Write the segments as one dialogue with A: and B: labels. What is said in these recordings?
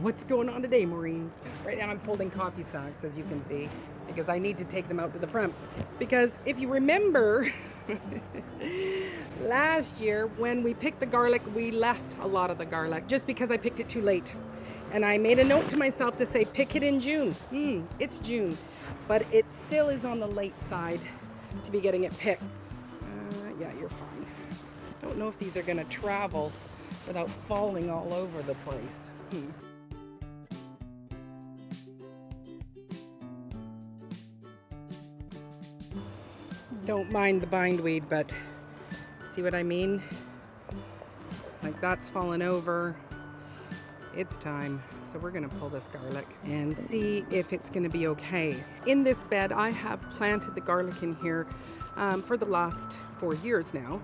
A: What's going on today, Maureen? Right now I'm folding coffee sacks, as you can see, because I need to take them out to the front. Because if you remember, last year when we picked the garlic, we left a lot of the garlic just because I picked it too late. And I made a note to myself to say, pick it in June. It's June, but it still is on the late side to be getting it picked. Yeah, you're fine. Don't know if these are gonna travel without falling all over the place. Don't mind the bindweed, but see what I mean? Like that's fallen over. It's time. So we're gonna pull this garlic and see if it's gonna be okay. In this bed, I have planted the garlic in here for the last 4 years now.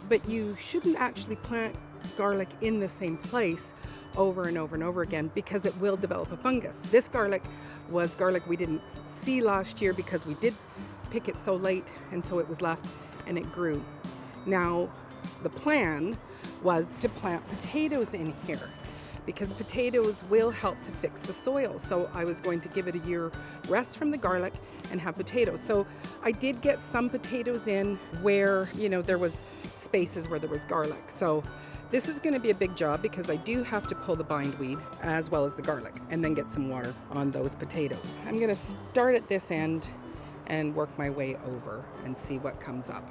A: But you shouldn't actually plant garlic in the same place over and over and over again because it will develop a fungus. This garlic was garlic we didn't see last year because we did pick it so late, and so it was left and it grew. Now, the plan was to plant potatoes in here because potatoes will help to fix the soil. So I was going to give it a year rest from the garlic and have potatoes. So I did get some potatoes in where, there was spaces where there was garlic. So this is going to be a big job because I do have to pull the bindweed as well as the garlic and then get some water on those potatoes. I'm going to start at this end and work my way over and see what comes up.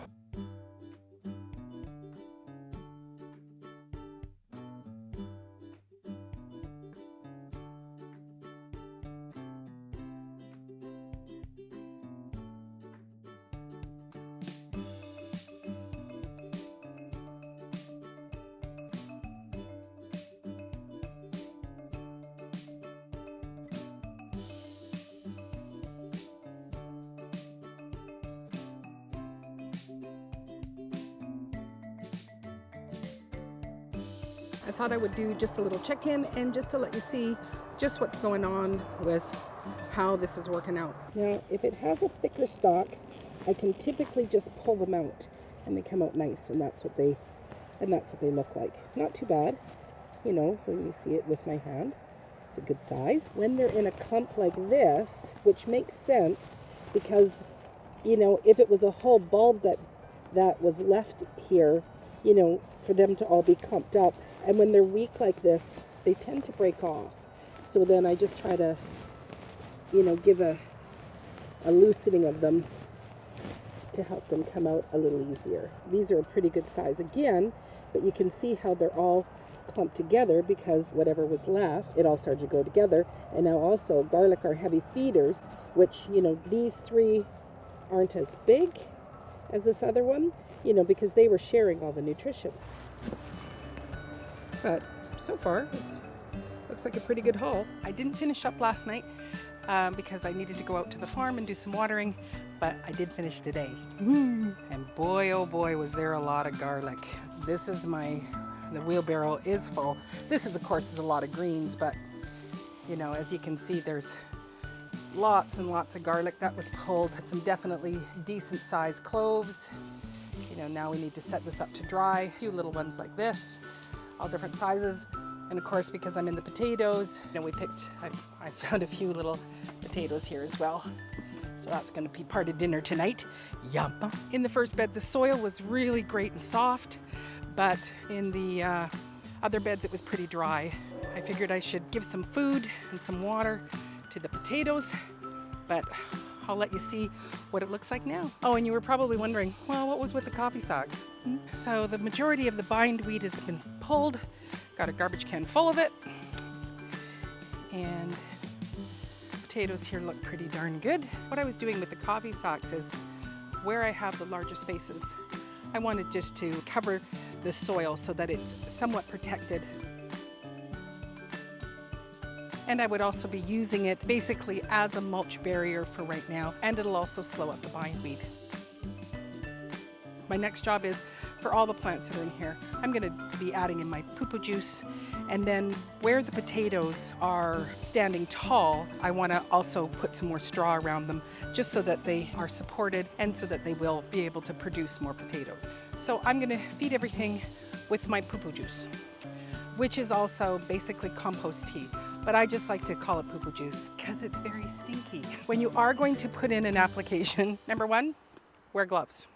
A: I thought I would do just a little check-in and just to let you see just what's going on with how this is working out. Now, if it has a thicker stalk, I can typically just pull them out and they come out nice, and that's what they look like. Not too bad, when you see it with my hand. It's a good size. When they're in a clump like this, which makes sense because, if it was a whole bulb that was left here, for them to all be clumped up. And when they're weak like this, they tend to break off. So then I just try to, give a loosening of them to help them come out a little easier. These are a pretty good size again, but you can see how they're all clumped together because whatever was left, it all started to go together. And now also garlic are heavy feeders, which, these three aren't as big as this other one, because they were sharing all the nutrition. But so far, it looks like a pretty good haul. I didn't finish up last night because I needed to go out to the farm and do some watering, but I did finish today. And boy, oh boy, was there a lot of garlic. This is the wheelbarrow is full. This is, of course, is a lot of greens, but, as you can see, there's lots and lots of garlic that was pulled. Some definitely decent sized cloves. Now we need to set this up to dry. A few little ones like this, all different sizes. And of course, because I'm in the potatoes, I found a few little potatoes here as well. So that's going to be part of dinner tonight. Yum. In the first bed, the soil was really great and soft, but in the other beds, it was pretty dry. I figured I should give some food and some water to the potatoes, but I'll let you see what it looks like now. Oh, and you were probably wondering, well, what was with the coffee sacks? So the majority of the bindweed has been pulled. Got a garbage can full of it. And potatoes here look pretty darn good. What I was doing with the coffee sacks is where I have the larger spaces, I wanted just to cover the soil so that it's somewhat protected. And I would also be using it basically as a mulch barrier for right now, and it'll also slow up the bindweed. My next job is for all the plants that are in here, I'm going to be adding in my poo-poo juice, and then where the potatoes are standing tall, I want to also put some more straw around them just so that they are supported and so that they will be able to produce more potatoes. So I'm going to feed everything with my poo-poo juice. which is also basically compost tea. But I just like to call it poo-poo juice because it's very stinky. When you are going to put in an application, number one, wear gloves.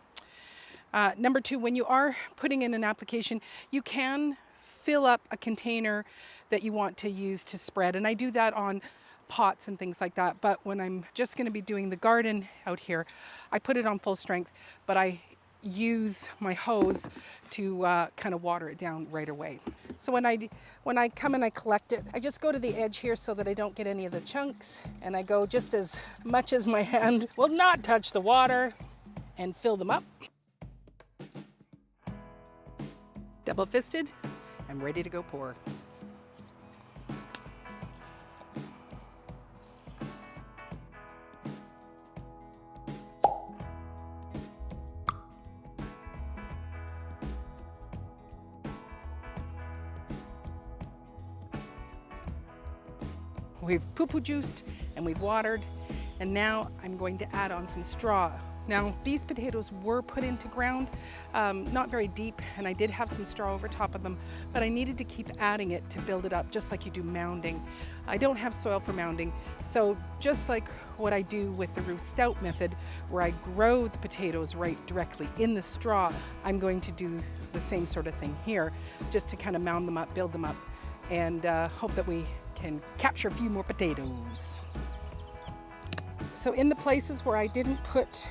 A: Number two, when you are putting in an application, you can fill up a container that you want to use to spread. And I do that on pots and things like that. But when I'm just going to be doing the garden out here, I put it on full strength, but I use my hose to kind of water it down right away. So when I come and I collect it, I just go to the edge here so that I don't get any of the chunks, and I go just as much as my hand will not touch the water and fill them up. Double fisted, I'm ready to go pour. We've poo-poo juiced and we've watered, and now I'm going to add on some straw. Now, these potatoes were put into ground, not very deep, and I did have some straw over top of them, but I needed to keep adding it to build it up, just like you do mounding. I don't have soil for mounding, so just like what I do with the Ruth Stout method, where I grow the potatoes right directly in the straw, I'm going to do the same sort of thing here, just to kind of mound them up, build them up, and hope that we can capture a few more potatoes. So in the places where I didn't put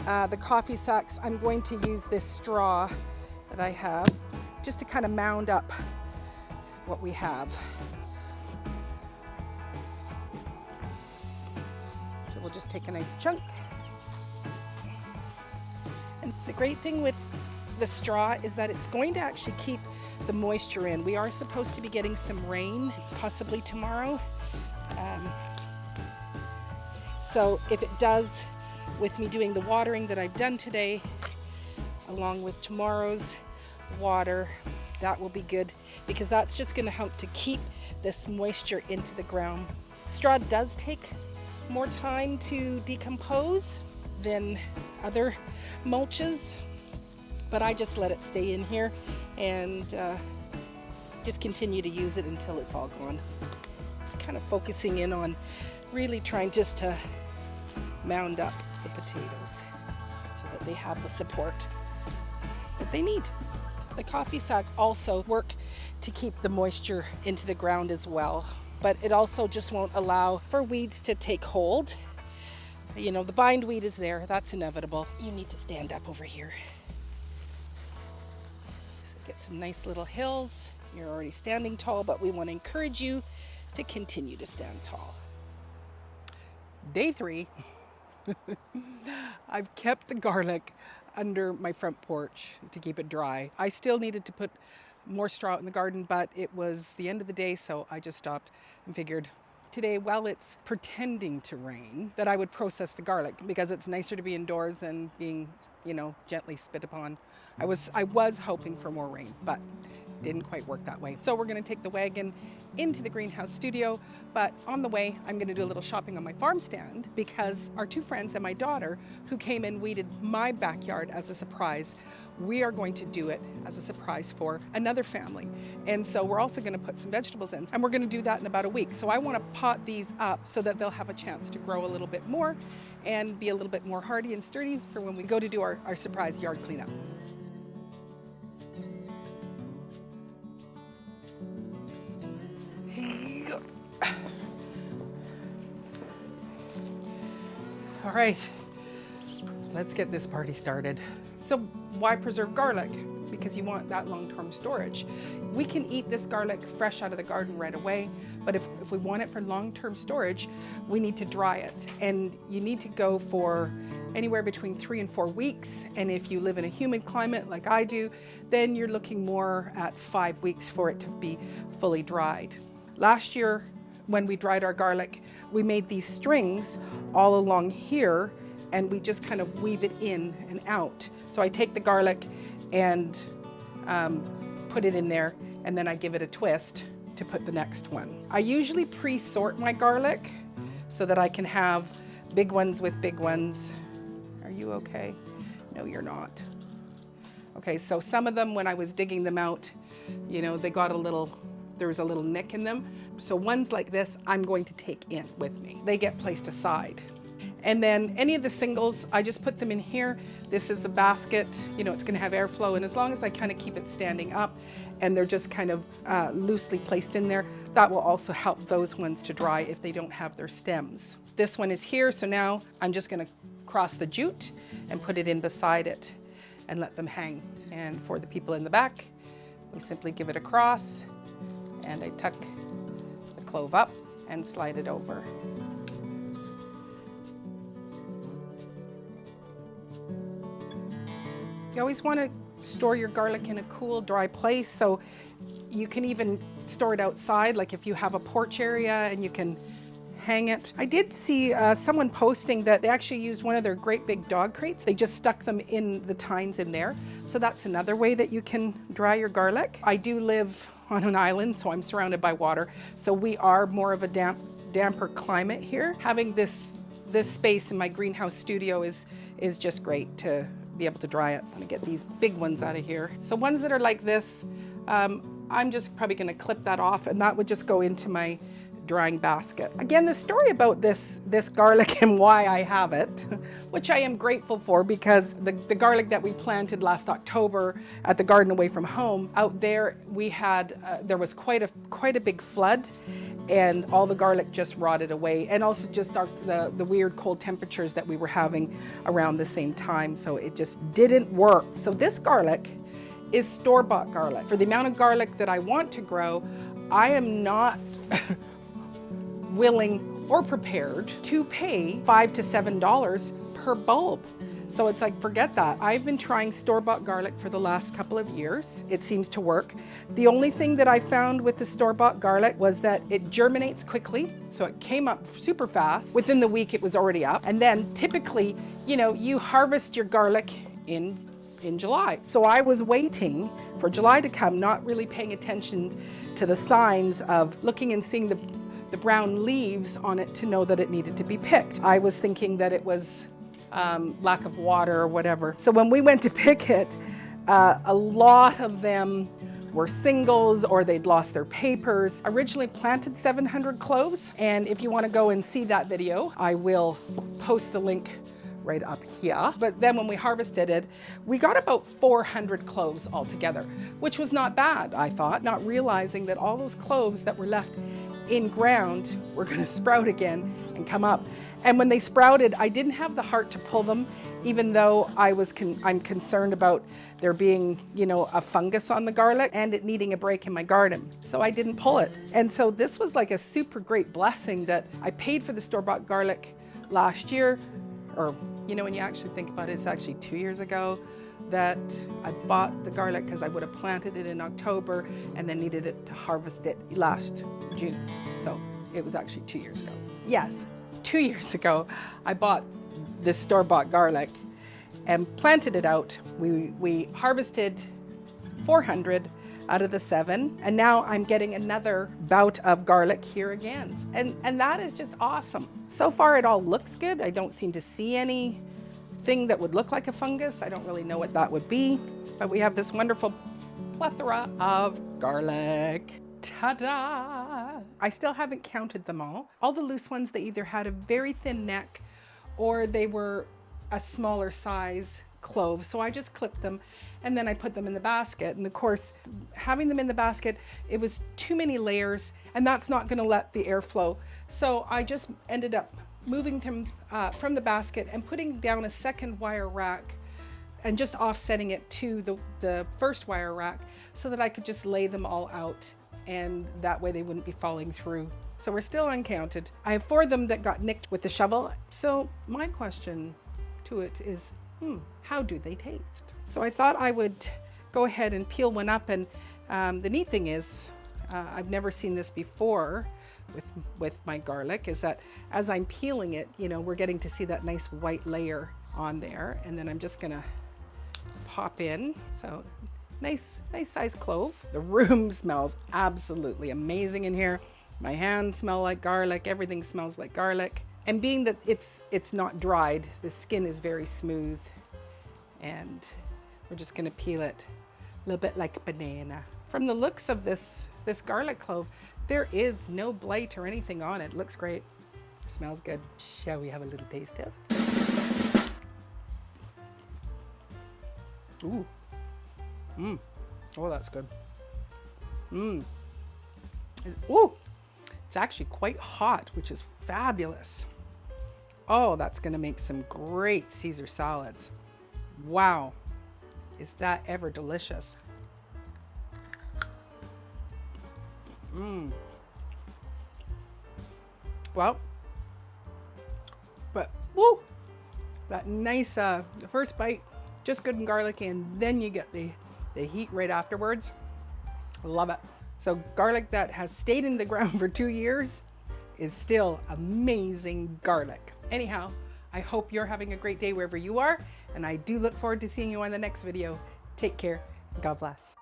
A: the coffee sacks, I'm going to use this straw that I have just to kind of mound up what we have. So we'll just take a nice chunk. And the great thing with the straw is that it's going to actually keep the moisture in. We are supposed to be getting some rain, possibly tomorrow. So if it does, with me doing the watering that I've done today, along with tomorrow's water, that will be good, because that's just going to help to keep this moisture into the ground. Straw does take more time to decompose than other mulches, but I just let it stay in here and just continue to use it until it's all gone. Kind of focusing in on really trying just to mound up the potatoes so that they have the support that they need. The coffee sack also work to keep the moisture into the ground as well, but it also just won't allow for weeds to take hold. You know, the bindweed is there, that's inevitable. You need to stand up over here. So get some nice little hills. You're already standing tall, but we want to encourage you to continue to stand tall. Day 3. I've kept the garlic under my front porch to keep it dry. I still needed to put more straw in the garden, but it was the end of the day, so I just stopped and figured today, while it's pretending to rain, that I would process the garlic, because it's nicer to be indoors than being, you know, gently spit upon. I was hoping for more rain, but didn't quite work that way. So we're going to take the wagon into the greenhouse studio, but on the way I'm going to do a little shopping on my farm stand, because our 2 friends and my daughter, who came and weeded my backyard as a surprise, we are going to do it as a surprise for another family. And so we're also going to put some vegetables in, and we're going to do that in about a week. So I want to pot these up so that they'll have a chance to grow a little bit more and be a little bit more hardy and sturdy for when we go to do our surprise yard cleanup. All right, let's get this party started. So why preserve garlic? Because you want that long-term storage. We can eat this garlic fresh out of the garden right away, but if we want it for long-term storage, we need to dry it. And you need to go for anywhere between 3 and 4 weeks. And if you live in a humid climate like I do, then you're looking more at 5 weeks for it to be fully dried. Last year, when we dried our garlic, we made these strings all along here, and we just kind of weave it in and out. So I take the garlic and put it in there, and then I give it a twist to put the next one. I usually pre-sort my garlic so that I can have big ones with big ones. Are you okay? No, you're not. Okay. Okay, so some of them, when I was digging them out, you know, they got there was a little nick in them. So ones like this, I'm going to take in with me. They get placed aside. And then any of the singles, I just put them in here. This is a basket, you know, it's gonna have airflow, and as long as I kind of keep it standing up and they're just kind of loosely placed in there, that will also help those ones to dry if they don't have their stems. This one is here, so now I'm just gonna cross the jute and put it in beside it and let them hang. And for the people in the back, we simply give it a cross, and I tuck the clove up and slide it over. You always want to store your garlic in a cool, dry place, so you can even store it outside, like if you have a porch area and you can hang it. I did see someone posting that they actually used one of their great big dog crates. They just stuck them in the tines in there. So that's another way that you can dry your garlic. I do live on an island, so I'm surrounded by water. So we are more of a damper climate here. Having this space in my greenhouse studio is just great to be able to dry it. I'm gonna get these big ones out of here. So ones that are like this, I'm just probably gonna clip that off, and that would just go into my drying basket. Again, the story about this garlic and why I have it, which I am grateful for, because the garlic that we planted last October at the garden away from home, out there we had, there was quite a big flood, and all the garlic just rotted away, and also just the weird cold temperatures that we were having around the same time, so it just didn't work. So this garlic is store-bought garlic. For the amount of garlic that I want to grow, I am not willing or prepared to pay $5 to $7 per bulb. So it's like, forget that. I've been trying store-bought garlic for the last couple of years. It seems to work. The only thing that I found with the store-bought garlic was that it germinates quickly. So it came up super fast. Within the week, it was already up. And then typically, you know, you harvest your garlic in July. So I was waiting for July to come, not really paying attention to the signs of looking and seeing the brown leaves on it to know that it needed to be picked. I was thinking that it was lack of water or whatever. So when we went to pick it, a lot of them were singles, or they'd lost their papers. Originally planted 700 cloves, and if you want to go and see that video, I will post the link right up here. But then when we harvested it, we got about 400 cloves altogether, which was not bad, I thought, not realizing that all those cloves that were left in ground were going to sprout again and come up. And when they sprouted, I didn't have the heart to pull them, even though I'm concerned about there being, you know, a fungus on the garlic and it needing a break in my garden. So I didn't pull it. And so this was like a super great blessing that I paid for the store-bought garlic last year, or, you know, when you actually think about it, it's actually 2 years ago that I bought the garlic, because I would have planted it in October and then needed it to harvest it last June. So it was actually 2 years ago. Yes, 2 years ago, I bought this store-bought garlic and planted it out. We harvested 400 out of the 7, and now I'm getting another bout of garlic here again. And that is just awesome. So far it all looks good. I don't seem to see anything that would look like a fungus. I don't really know what that would be, but we have this wonderful plethora of garlic. Ta-da! I still haven't counted them all. All the loose ones, they either had a very thin neck or they were a smaller size clove. So I just clipped them and then I put them in the basket. And of course, having them in the basket, it was too many layers, and that's not going to let the air flow. So I just ended up moving them from the basket and putting down a second wire rack and just offsetting it to the first wire rack so that I could just lay them all out, and that way they wouldn't be falling through. So we're still uncounted. I have 4 of them that got nicked with the shovel. So my question to it is, how do they taste? So I thought I would go ahead and peel one up, and the neat thing is, I've never seen this before with my garlic, is that as I'm peeling it, you know, we're getting to see that nice white layer on there, and then I'm just gonna pop in. So nice size clove. The room smells absolutely amazing in here. My hands smell like garlic, everything smells like garlic. And being that it's not dried, the skin is very smooth, and We're just gonna peel it a little bit like a banana. From the looks of this garlic clove, there is no blight or anything on it. Looks great. Smells good. Shall we have a little taste test? Ooh. Mmm. Oh, that's good. Mmm. Ooh. It's actually quite hot, which is fabulous. Oh, that's gonna make some great Caesar salads. Wow. Is that ever delicious? Mmm. Well, but woo, that nice, the first bite, just good and garlicky, and then you get the heat right afterwards. Love it. So garlic that has stayed in the ground for 2 years is still amazing garlic. Anyhow, I hope you're having a great day wherever you are, and I do look forward to seeing you on the next video. Take care. God bless.